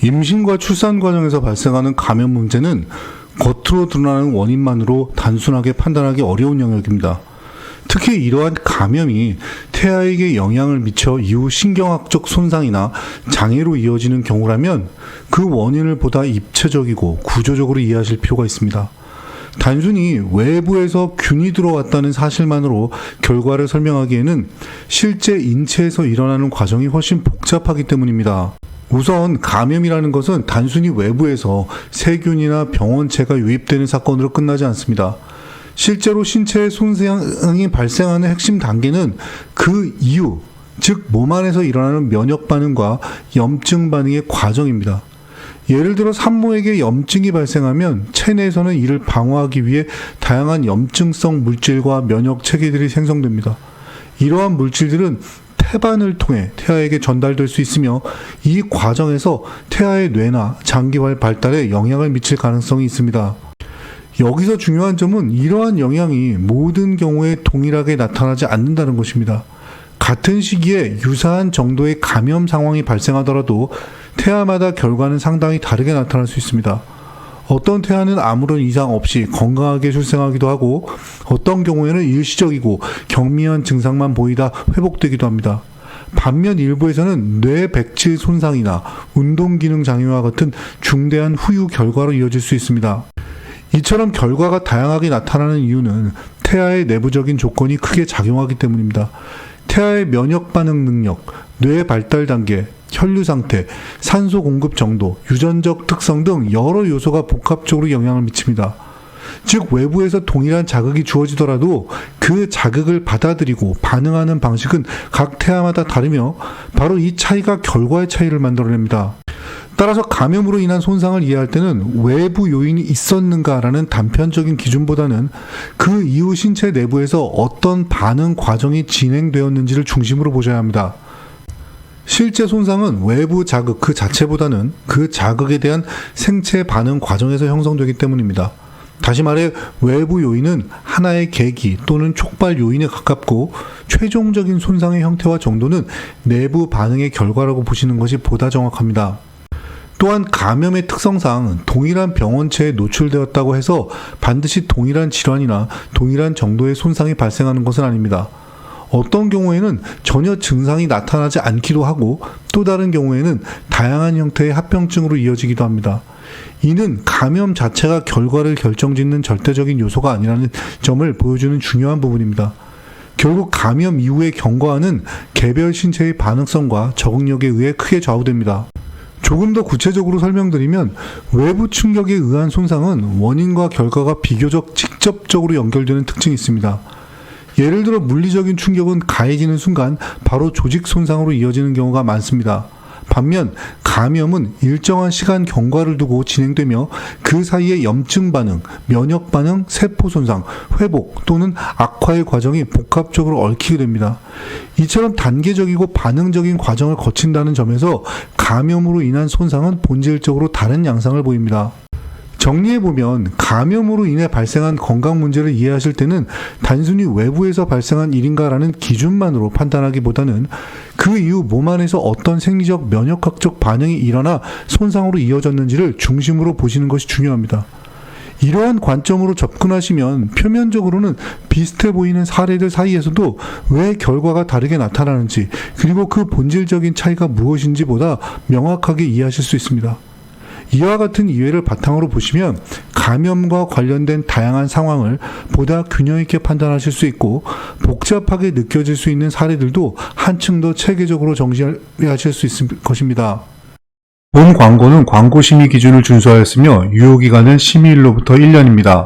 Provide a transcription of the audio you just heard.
임신과 출산 과정에서 발생하는 감염 문제는 겉으로 드러나는 원인만으로 단순하게 판단하기 어려운 영역입니다. 특히 이러한 감염이 태아에게 영향을 미쳐 이후 신경학적 손상이나 장애로 이어지는 경우라면 그 원인을 보다 입체적이고 구조적으로 이해하실 필요가 있습니다. 단순히 외부에서 균이 들어왔다는 사실만으로 결과를 설명하기에는 실제 인체에서 일어나는 과정이 훨씬 복잡하기 때문입니다. 우선 감염이라는 것은 단순히 외부에서 세균이나 병원체가 유입되는 사건으로 끝나지 않습니다. 실제로 신체의 손상이 발생하는 핵심 단계는 그 이후, 즉 몸 안에서 일어나는 면역 반응과 염증 반응의 과정입니다. 예를 들어 산모에게 염증이 발생하면 체내에서는 이를 방어하기 위해 다양한 염증성 물질과 면역 체계들이 생성됩니다. 이러한 물질들은 태반을 통해 태아에게 전달될 수 있으며 이 과정에서 태아의 뇌나 장기활 발달에 영향을 미칠 가능성이 있습니다. 여기서 중요한 점은 이러한 영향이 모든 경우에 동일하게 나타나지 않는다는 것입니다. 같은 시기에 유사한 정도의 감염 상황이 발생하더라도 태아마다 결과는 상당히 다르게 나타날 수 있습니다. 어떤 태아는 아무런 이상 없이 건강하게 출생하기도 하고 어떤 경우에는 일시적이고 경미한 증상만 보이다 회복되기도 합니다. 반면 일부에서는 뇌 백질 손상이나 운동기능 장애와 같은 중대한 후유 결과로 이어질 수 있습니다. 이처럼 결과가 다양하게 나타나는 이유는 태아의 내부적인 조건이 크게 작용하기 때문입니다. 태아의 면역 반응 능력, 뇌 발달 단계, 혈류 상태, 산소 공급 정도, 유전적 특성 등 여러 요소가 복합적으로 영향을 미칩니다. 즉 외부에서 동일한 자극이 주어지더라도 그 자극을 받아들이고 반응하는 방식은 각 태아마다 다르며 바로 이 차이가 결과의 차이를 만들어냅니다. 따라서 감염으로 인한 손상을 이해할 때는 외부 요인이 있었는가라는 단편적인 기준보다는 그 이후 신체 내부에서 어떤 반응 과정이 진행되었는지를 중심으로 보셔야 합니다. 실제 손상은 외부 자극 그 자체보다는 그 자극에 대한 생체 반응 과정에서 형성되기 때문입니다. 다시 말해 외부 요인은 하나의 계기 또는 촉발 요인에 가깝고 최종적인 손상의 형태와 정도는 내부 반응의 결과라고 보시는 것이 보다 정확합니다. 또한 감염의 특성상 동일한 병원체에 노출되었다고 해서 반드시 동일한 질환이나 동일한 정도의 손상이 발생하는 것은 아닙니다. 어떤 경우에는 전혀 증상이 나타나지 않기도 하고 또 다른 경우에는 다양한 형태의 합병증으로 이어지기도 합니다. 이는 감염 자체가 결과를 결정짓는 절대적인 요소가 아니라는 점을 보여주는 중요한 부분입니다. 결국 감염 이후의 경과는 개별 신체의 반응성과 적응력에 의해 크게 좌우됩니다. 조금 더 구체적으로 설명드리면 외부 충격에 의한 손상은 원인과 결과가 비교적 직접적으로 연결되는 특징이 있습니다. 예를 들어 물리적인 충격은 가해지는 순간 바로 조직 손상으로 이어지는 경우가 많습니다. 반면 감염은 일정한 시간 경과를 두고 진행되며 그 사이에 염증 반응, 면역 반응, 세포 손상, 회복 또는 악화의 과정이 복합적으로 얽히게 됩니다. 이처럼 단계적이고 반응적인 과정을 거친다는 점에서 감염으로 인한 손상은 본질적으로 다른 양상을 보입니다. 정리해보면 감염으로 인해 발생한 건강 문제를 이해하실 때는 단순히 외부에서 발생한 일인가라는 기준만으로 판단하기보다는 그 이후 몸 안에서 어떤 생리적 면역학적 반응이 일어나 손상으로 이어졌는지를 중심으로 보시는 것이 중요합니다. 이러한 관점으로 접근하시면 표면적으로는 비슷해 보이는 사례들 사이에서도 왜 결과가 다르게 나타나는지 그리고 그 본질적인 차이가 무엇인지 보다 명확하게 이해하실 수 있습니다. 이와 같은 이해를 바탕으로 보시면 감염과 관련된 다양한 상황을 보다 균형 있게 판단하실 수 있고 복잡하게 느껴질 수 있는 사례들도 한층 더 체계적으로 정리하실 수 있을 것입니다. 본 광고는 광고 심의 기준을 준수하였으며 유효기간은 심의일로부터 1년입니다.